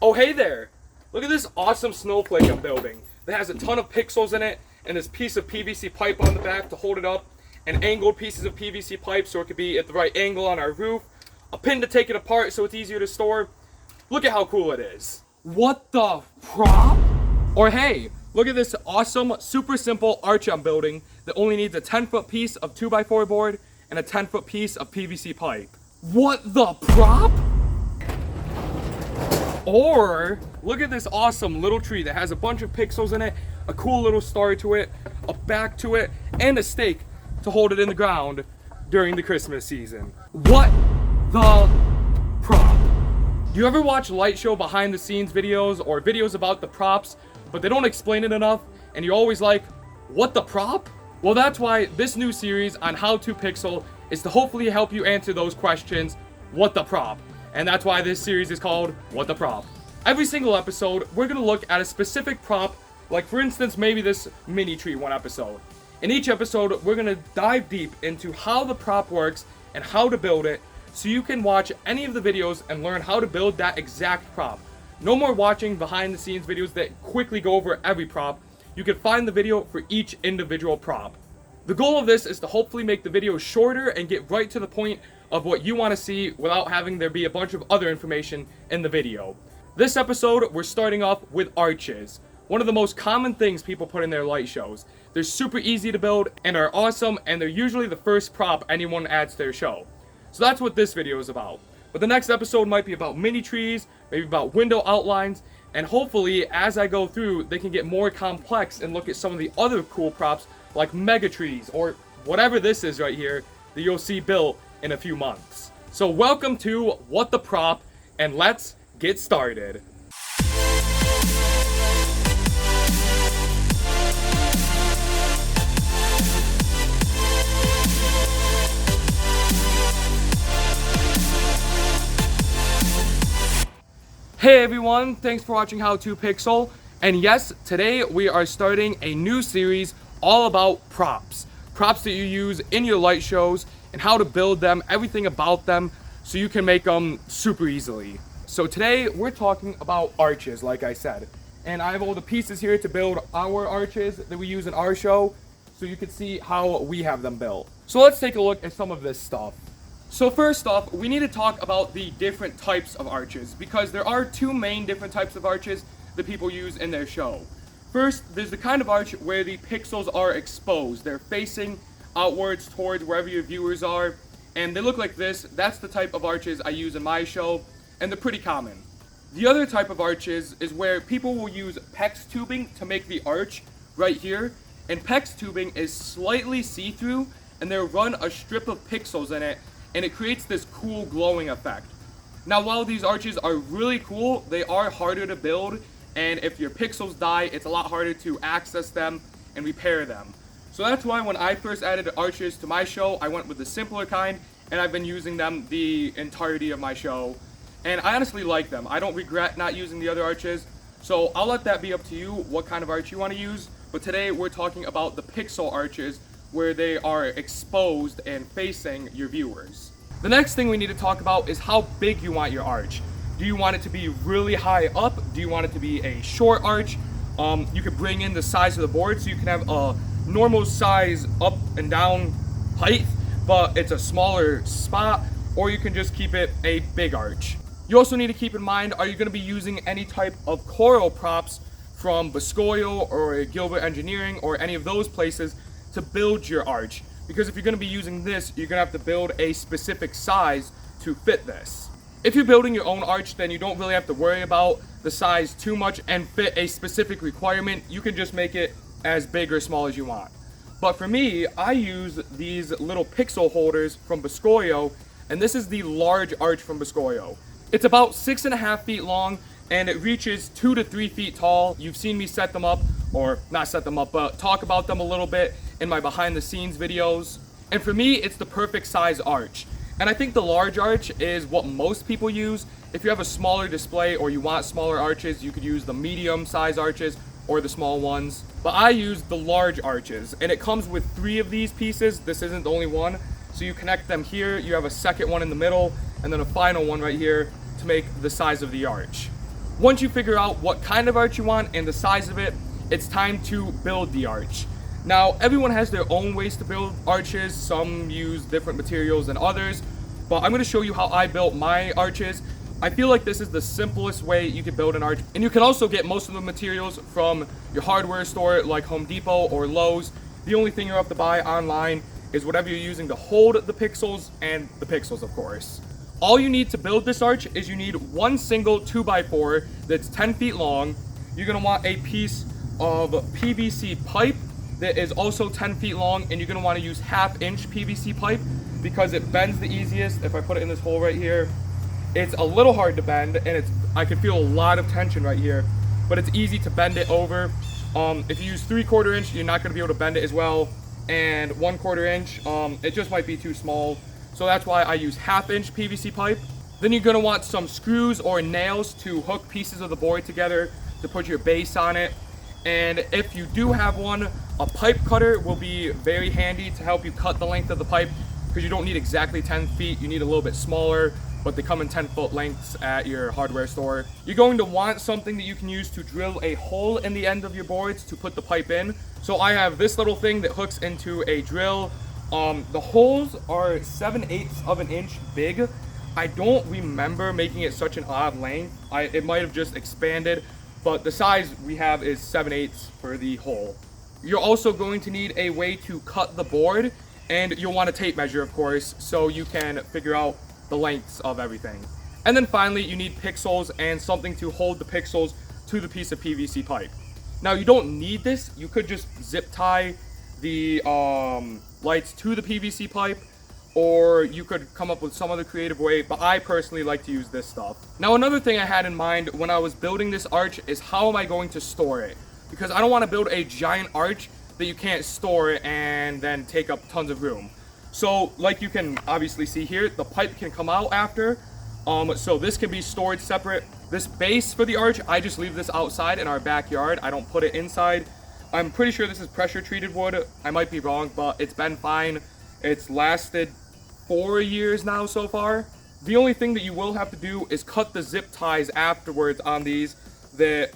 Oh hey there! Look at this awesome snowflake I'm building that has a ton of pixels in it and this piece of PVC pipe on the back to hold it up, and angled pieces of PVC pipe so it could be at the right angle on our roof, a pin to take it apart so it's easier to store. Look at how cool it is. What the prop? Or hey, look at this awesome, super simple arch I'm building that only needs a 10-foot piece of 2x4 board and a 10-foot piece of PVC pipe. What the prop? Or look at this awesome little tree that has a bunch of pixels in it, a cool little star to it, a back to it, and a stake to hold it in the ground during the Christmas season. What the prop? Do you ever watch light show behind the scenes videos or videos about the props, but they don't explain it enough and you're always like, what the prop? Well, that's why this new series on How to Pixel is to hopefully help you answer those questions, what the prop? And that's why this series is called What the Prop. Every single episode, we're gonna look at a specific prop, like for instance, maybe this mini tree one episode. In each episode, we're gonna dive deep into how the prop works and how to build it, so you can watch any of the videos and learn how to build that exact prop. No more watching behind the scenes videos that quickly go over every prop. You can find the video for each individual prop. The goal of this is to hopefully make the video shorter and get right to the point of what you want to see without having there be a bunch of other information in the video. This episode, we're starting off with arches. One of the most common things people put in their light shows. They're super easy to build and are awesome, and they're usually the first prop anyone adds to their show. So that's what this video is about. But the next episode might be about mini trees, maybe about window outlines, and hopefully as I go through, they can get more complex and look at some of the other cool props like mega trees or whatever this is right here that you'll see built in a few months. So welcome to What the Prop, and let's get started. Hey everyone, thanks for watching How to Pixel. And yes, today we are starting a new series all about props. Props that you use in your light shows and how to build them, everything about them, so you can make them super easily. So today we're talking about arches, like I said. And I have all the pieces here to build our arches that we use in our show, so you can see how we have them built. So let's take a look at some of this stuff. So first off, we need to talk about the different types of arches, because there are two main different types of arches that people use in their show. First, there's the kind of arch where the pixels are exposed. They're facing outwards towards wherever your viewers are, and they look like this. That's the type of arches I use in my show, and they're pretty common. The other type of arches is where people will use PEX tubing to make the arch right here, and PEX tubing is slightly see-through, and they'll run a strip of pixels in it, and it creates this cool glowing effect. Now, while these arches are really cool, they are harder to build, and if your pixels die, it's a lot harder to access them and repair them. So that's why when I first added arches to my show, I went with the simpler kind, and I've been using them the entirety of my show. And I honestly like them. I don't regret not using the other arches, so I'll let that be up to you, what kind of arch you want to use. But today we're talking about the pixel arches, where they are exposed and facing your viewers. The next thing we need to talk about is how big you want your arch. Do you want it to be really high up? Do you want it to be a short arch? You could bring in the size of the board, so you can have a normal size up and down height, but it's a smaller spot, or you can just keep it a big arch. You also need to keep in mind, are you going to be using any type of coro props from Boscoyo or Gilbert Engineering or any of those places to build your arch? Because if you're going to be using this, you're going to have to build a specific size to fit this. If you're building your own arch, then you don't really have to worry about the size too much and fit a specific requirement. You can just make it as big or small as you want. But for me, I use these little pixel holders from Boscoyo, and this is the large arch from Boscoyo. It's about 6.5 feet long, and it reaches 2 to 3 feet tall. You've seen me set them up, or not set them up, but talk about them a little bit in my behind the scenes videos. And for me, it's the perfect size arch. And I think the large arch is what most people use. If you have a smaller display or you want smaller arches, you could use the medium size arches or the small ones. But I use the large arches, and it comes with 3 of these pieces. This isn't the only one. So you connect them here, you have a second one in the middle, and then a final one right here to make the size of the arch. Once you figure out what kind of arch you want and the size of it, it's time to build the arch. Now, everyone has their own ways to build arches. Some use different materials than others, but I'm going to show you how I built my arches. I feel like this is the simplest way you can build an arch, and you can also get most of the materials from your hardware store like Home Depot or Lowe's. The only thing you have to buy online is whatever you're using to hold the pixels, and the pixels, of course. All you need to build this arch is you need one single 2x4 that's 10 feet long. You're going to want a piece of PVC pipe that is also 10 feet long, and you're going to want to use 1/2-inch PVC pipe because it bends the easiest. If I put it in this hole right here, it's a little hard to bend, and I can feel a lot of tension right here, but it's easy to bend it over. If you use 3/4 inch, you're not going to be able to bend it as well, and 1/4 inch, it just might be too small. So that's why I use 1/2-inch PVC pipe. Then you're going to want some screws or nails to hook pieces of the board together to put your base on it. And if you do have one, a pipe cutter will be very handy to help you cut the length of the pipe, because you don't need exactly 10 feet, you need a little bit smaller, but they come in 10-foot lengths at your hardware store. You're going to want something that you can use to drill a hole in the end of your boards to put the pipe in. So I have this little thing that hooks into a drill. The holes are 7/8 of an inch big. I don't remember making it such an odd length. It might have just expanded, but the size we have is 7/8 for the hole. You're also going to need a way to cut the board, and you'll want a tape measure, of course, so you can figure out the lengths of everything. And then finally, you need pixels and something to hold the pixels to the piece of PVC pipe. Now, you don't need this. You could just zip tie the lights to the PVC pipe, or you could come up with some other creative way, but I personally like to use this stuff. Now, another thing I had in mind when I was building this arch is how am I going to store it? Because I don't want to build a giant arch that you can't store and then take up tons of room. So, like you can obviously see here, the pipe can come out after, so this can be stored separate. This base for the arch, I just leave this outside in our backyard. I don't put it inside. I'm pretty sure this is pressure treated wood. I might be wrong, but it's been fine. It's lasted 4 years now so far. The only thing that you will have to do is cut the zip ties afterwards on these that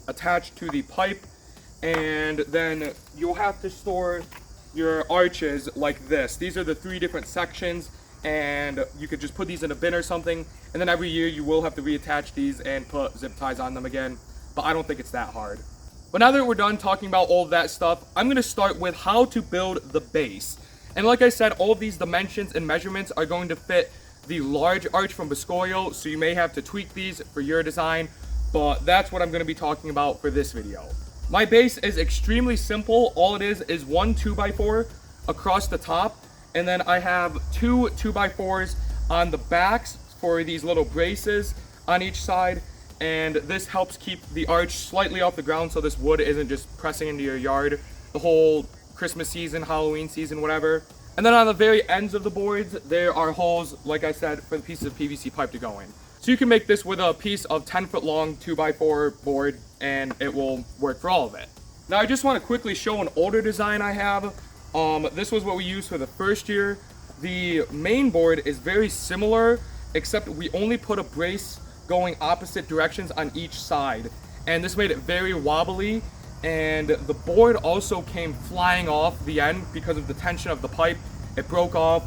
attach to the pipe, and then you'll have to store your arches like this. These are the 3 different sections, and you could just put these in a bin or something, and then every year you will have to reattach these and put zip ties on them again, but I don't think it's that hard. But now that we're done talking about all of that stuff, I'm going to start with how to build the base. And like I said, all of these dimensions and measurements are going to fit the large arch from Boscoyo, so you may have to tweak these for your design, but that's what I'm going to be talking about for this video. My base is extremely simple. All it is one 2x4 across the top, and then I have 2 2x4s on the backs for these little braces on each side, and this helps keep the arch slightly off the ground so this wood isn't just pressing into your yard the whole Christmas season, Halloween season, whatever. And then on the very ends of the boards, there are holes, like I said, for the pieces of PVC pipe to go in. So you can make this with a piece of 10-foot long 2x4 board, and it will work for all of it. Now I just want to quickly show an older design I have. This was what we used for the first year. The main board is very similar, except we only put a brace going opposite directions on each side, and this made it very wobbly, and the board also came flying off the end because of the tension of the pipe. It broke off,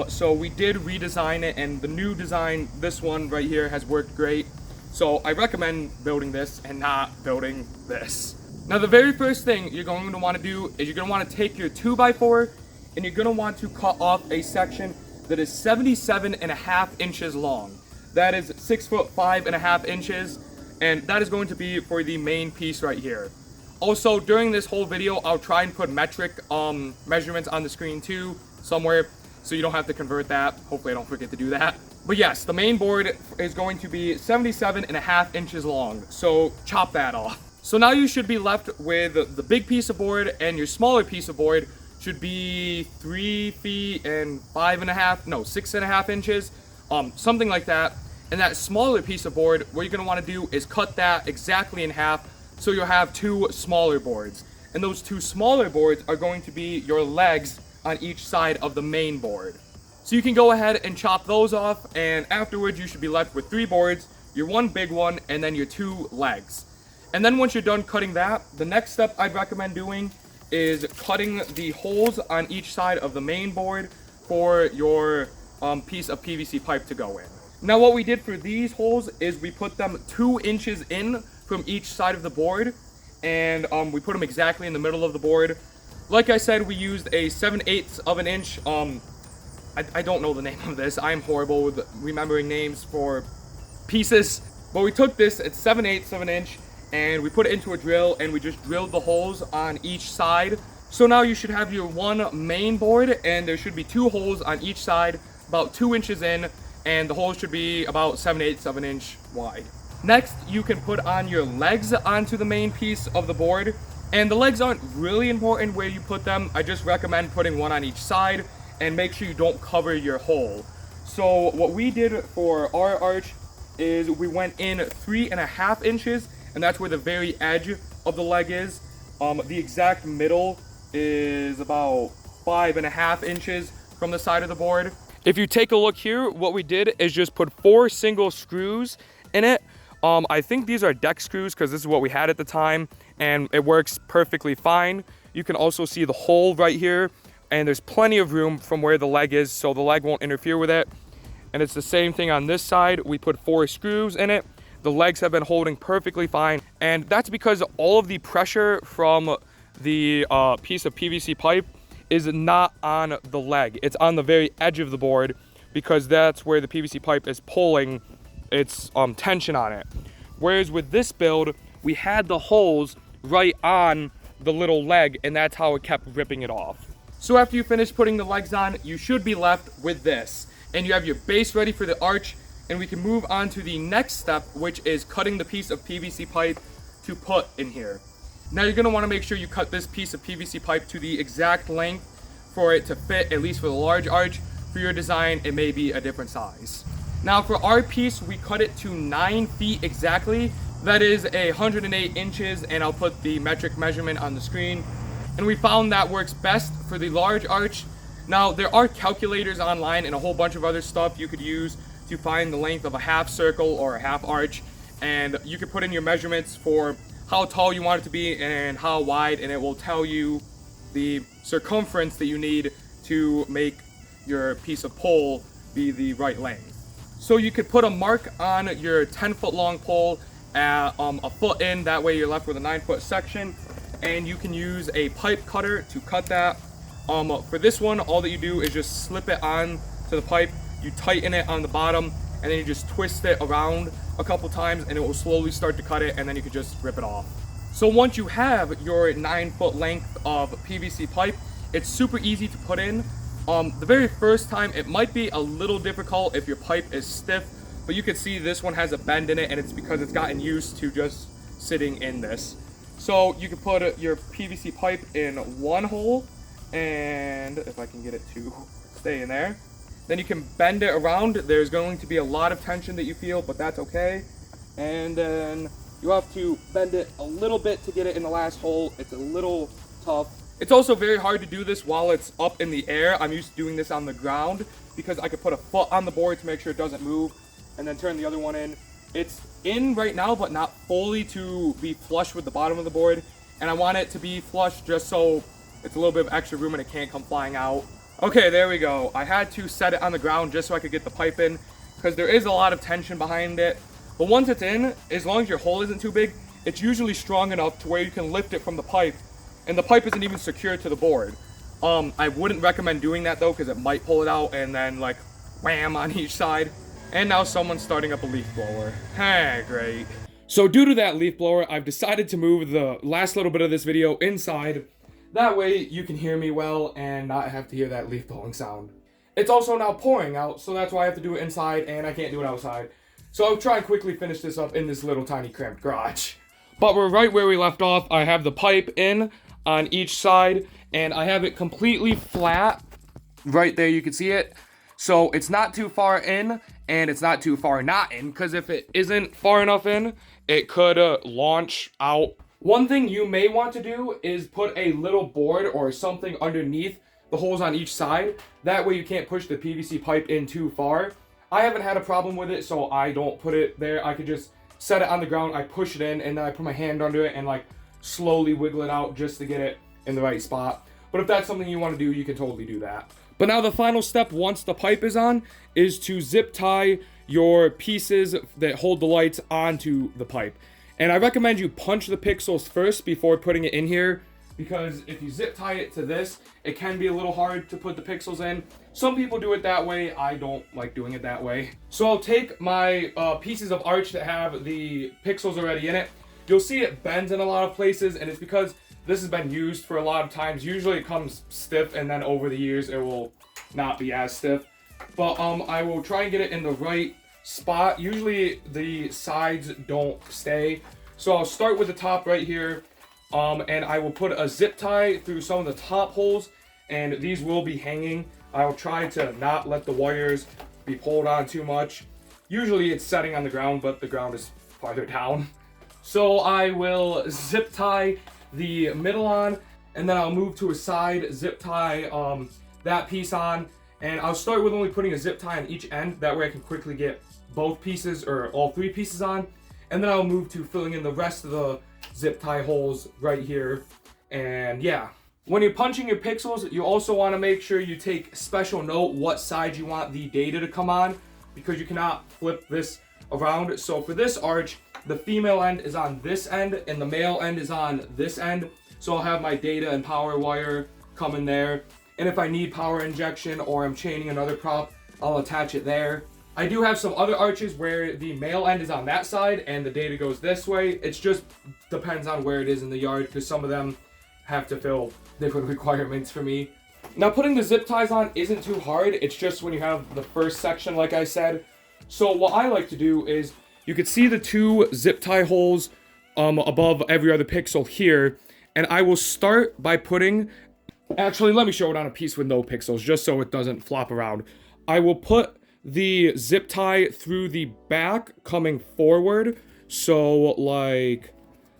so we did redesign it, and the new design, this one right here, has worked great. So I recommend building this and not building this. Now the very first thing you're going to want to do is you're going to want to take your 2x4 and you're going to want to cut off a section that is 77.5 inches long. That is 6 foot 5.5 inches, and that is going to be for the main piece right here. Also, during this whole video, I'll try and put metric measurements on the screen too, somewhere, so you don't have to convert that. Hopefully I don't forget to do that. But yes, the main board is going to be 77.5 inches long, so chop that off. So now you should be left with the big piece of board, and your smaller piece of board should be 3 feet and 6.5 inches, something like that. And that smaller piece of board, what you're going to want to do is cut that exactly in half, so you'll have 2 smaller boards. And those 2 smaller boards are going to be your legs on each side of the main board. So you can go ahead and chop those off, and afterwards you should be left with 3 boards. your one big one, and then your 2 legs. And then once you're done cutting that, the next step I'd recommend doing is cutting the holes on each side of the main board for your piece of PVC pipe to go in. Now what we did for these holes is we put them 2 inches in from each side of the board, and we put them exactly in the middle of the board. Like I said, we used a 7/8 of an inch. I don't know the name of this. I'm horrible with remembering names for pieces. But we took this at 7/8 of an inch and we put it into a drill and we just drilled the holes on each side. So now you should have your one main board and there should be 2 holes on each side, about 2 inches in, and the holes should be about 7/8 of an inch wide. Next, you can put on your legs onto the main piece of the board. And the legs aren't really important where you put them. I just recommend putting one on each side and make sure you don't cover your hole. So what we did for our arch is we went in 3.5 inches, and that's where the very edge of the leg is. The exact middle is about 5.5 inches from the side of the board. If you take a look here, what we did is just put 4 single screws in it. I think these are deck screws because this is what we had at the time, and it works perfectly fine. You can also see the hole right here, and there's plenty of room from where the leg is, so the leg won't interfere with it. And it's the same thing on this side. We put 4 screws in it. The legs have been holding perfectly fine, and that's because all of the pressure from the piece of PVC pipe is not on the leg. It's on the very edge of the board because that's where the PVC pipe is pulling its tension on it. Whereas with this build, we had the holes right on the little leg, and that's how it kept ripping it off. So after you finish putting the legs on, you should be left with this, and you have your base ready for the arch, and we can move on to the next step, which is cutting the piece of PVC pipe to put in here. Now you're going to want to make sure you cut this piece of PVC pipe to the exact length for it to fit, at least for the large arch. For your design, it may be a different size. Now for our piece, we cut it to 9 feet exactly. That is 108 inches, and I'll put the metric measurement on the screen. And we found that works best for the large arch. Now there are calculators online and a whole bunch of other stuff you could use to find the length of a half circle or a half arch. And you can put in your measurements for how tall you want it to be and how wide, and it will tell you the circumference that you need to make your piece of pole be the right length. So you could put a mark on your 10-foot long pole at a foot in, that way you're left with a 9-foot section, and you can use a pipe cutter to cut that. For this one, all that you do is just slip it on to the pipe, you tighten it on the bottom, and then you just twist it around a couple times and it will slowly start to cut it, and then you can just rip it off. So once you have your 9-foot length of PVC pipe, it's super easy to put in. The very first time it might be a little difficult if your pipe is stiff, but you can see this one has a bend in it, and it's because it's gotten used to just sitting in this. So you can put your PVC pipe in one hole, and if I can get it to stay in there, then you can bend it around. There's going to be a lot of tension that you feel, but that's okay. And then you have to bend it a little bit to get it in the last hole. It's a little tough. It's also very hard to do this while it's up in the air. I'm used to doing this on the ground because I could put a foot on the board to make sure it doesn't move and then turn the other one in. It's in right now, but not fully to be flush with the bottom of the board. And I want it to be flush just so it's a little bit of extra room and it can't come flying out. Okay, there we go. I had to set it on the ground just so I could get the pipe in because there is a lot of tension behind it. But once it's in, as long as your hole isn't too big, it's usually strong enough to where you can lift it from the pipe. And the pipe isn't even secured to the board. I wouldn't recommend doing that though, because it might pull it out and then like wham on each side. And now someone's starting up a leaf blower. Hey, great. So due to that leaf blower, I've decided to move the last little bit of this video inside. That way you can hear me well and not have to hear that leaf blowing sound. It's also now pouring out, so that's why I have to do it inside and I can't do it outside. So I'll try and quickly finish this up in this little tiny cramped garage. But we're right where we left off. I have the pipe in on each side, and I have it completely flat. Right there, you can see it. So it's not too far in, and it's not too far not in, because if it isn't far enough in, it could launch out. One thing you may want to do is put a little board or something underneath the holes on each side. That way you can't push the PVC pipe in too far. I haven't had a problem with it, so I don't put it there. I could just set it on the ground, I push it in, and then I put my hand under it and like slowly wiggle it out just to get it in the right spot. But if that's something you want to do, you can totally do that. But now the final step once the pipe is on is to zip tie your pieces that hold the lights onto the pipe. And I recommend you punch the pixels first before putting it in here, because if you zip tie it to this, it can be a little hard to put the pixels in. Some people do it that way. I don't like doing it that way. So I'll take my pieces of arch that have the pixels already in it. You'll see it bends in a lot of places, and it's because this has been used for a lot of times. Usually it comes stiff, and then over the years it will not be as stiff. But I will try and get it in the right spot. Usually the sides don't stay. So I'll start with the top right here. And I will put a zip tie through some of the top holes, and these will be hanging. I will try to not let the wires be pulled on too much. Usually it's setting on the ground, but the ground is farther down. So I will zip tie the middle on, and then I'll move to a side, zip tie that piece on, and I'll start with only putting a zip tie on each end. That way I can quickly get both pieces or all three pieces on, and then I'll move to filling in the rest of the zip tie holes right here. And yeah, when you're punching your pixels, you also want to make sure you take special note what side you want the data to come on, because you cannot flip this around. So for this arch, the female end is on this end and the male end is on this end. So I'll have my data and power wire come in there, and if I need power injection or I'm chaining another prop, I'll attach it there. I do have some other arches where the male end is on that side and the data goes this way. It just depends on where it is in the yard, because some of them have to fill different requirements for me. Now putting the zip ties on isn't too hard. It's just when you have the first section, like I said. So what I like to do is, you could see the two zip tie holes above every other pixel here. And I will start by putting, actually let me show it on a piece with no pixels just so it doesn't flop around. I will put the zip tie through the back coming forward, so like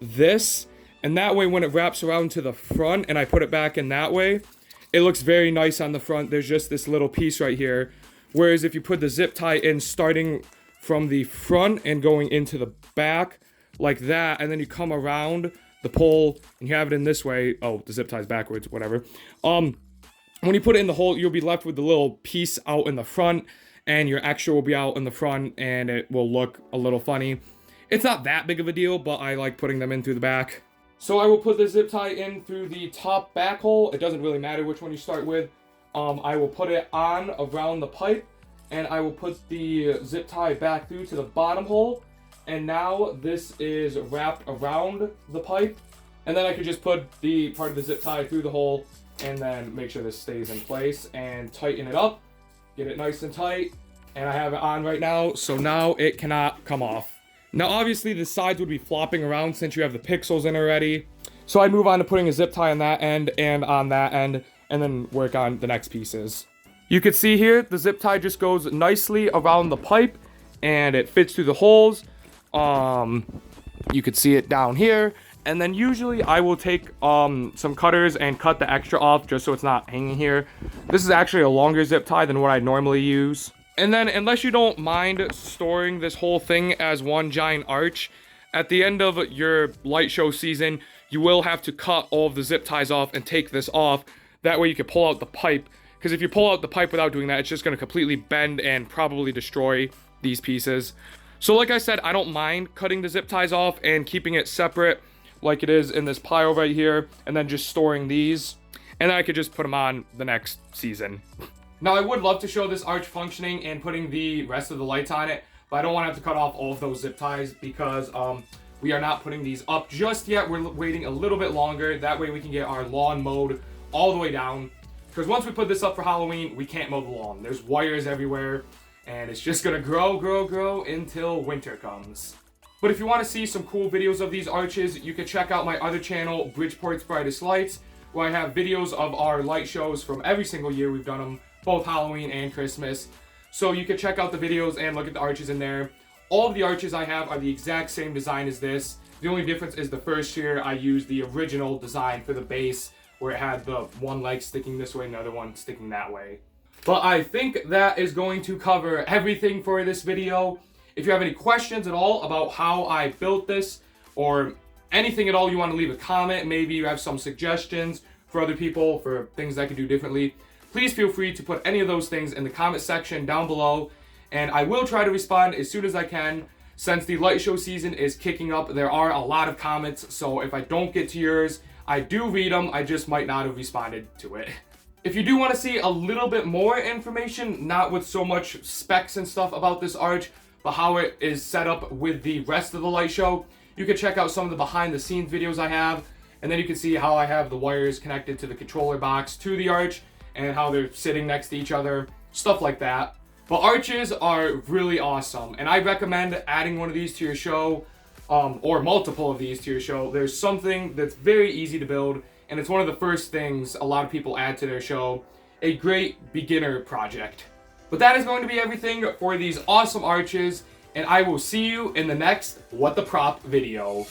this, and that way when it wraps around to the front and I put it back in that way, it looks very nice on the front. There's just this little piece right here, whereas if you put the zip tie in starting from the front and going into the back like that, and then you come around the pole and you have it in this way, oh, the zip tie's backwards, whatever, when you put it in the hole, you'll be left with the little piece out in the front, and your extra will be out in the front, and it will look a little funny. It's not that big of a deal, but I like putting them in through the back. So I will put the zip tie in through the top back hole. It doesn't really matter which one you start with. I will put it on around the pipe, and I will put the zip tie back through to the bottom hole. And now this is wrapped around the pipe, and then I could just put the part of the zip tie through the hole, and then make sure this stays in place and tighten it up. Get it nice and tight, and I have it on right now, so now it cannot come off. Now obviously the sides would be flopping around since you have the pixels in already, so I'd move on to putting a zip tie on that end and on that end, and then work on the next pieces. You can see here the zip tie just goes nicely around the pipe, and it fits through the holes. You could see it down here, and then usually I will take some cutters and cut the extra off just so it's not hanging here. This is actually a longer zip tie than what I normally use. And then, unless you don't mind storing this whole thing as one giant arch, at the end of your light show season, you will have to cut all of the zip ties off and take this off. That way you can pull out the pipe, because if you pull out the pipe without doing that, it's just going to completely bend and probably destroy these pieces. So like I said, I don't mind cutting the zip ties off and keeping it separate like it is in this pile right here, and then just storing these, and then I could just put them on the next season. Now I would love to show this arch functioning and putting the rest of the lights on it, but I don't want to have to cut off all of those zip ties, because we are not putting these up just yet. We're waiting a little bit longer. That way we can get our lawn mowed all the way down, because once we put this up for Halloween, we can't mow the lawn. There's wires everywhere, and it's just gonna grow until winter comes. But if you want to see some cool videos of these arches, you can check out my other channel, Bridgeport's Brightest Lights, where I have videos of our light shows from every single year. We've done them both Halloween and Christmas. So you can check out the videos and look at the arches in there. All of the arches I have are the exact same design as this. The only difference is the first year I used the original design for the base, where it had the one leg sticking this way and the other one sticking that way. But I think that is going to cover everything for this video. If you have any questions at all about how I built this, or anything at all you want to leave a comment, maybe you have some suggestions for other people for things I could do differently, please feel free to put any of those things in the comment section down below, and I will try to respond as soon as I can. Since the light show season is kicking up, there are a lot of comments, so if I don't get to yours, I do read them, I just might not have responded to it. If you do want to see a little bit more information, not with so much specs and stuff about this arch, but how it is set up with the rest of the light show, you can check out some of the behind the scenes videos I have, and then you can see how I have the wires connected to the controller box to the arch, and how they're sitting next to each other, stuff like that. But arches are really awesome, and I recommend adding one of these to your show, or multiple of these to your show. There's something that's very easy to build, and it's one of the first things a lot of people add to their show. A great beginner project. But that is going to be everything for these awesome arches, and I will see you in the next What the Prop video.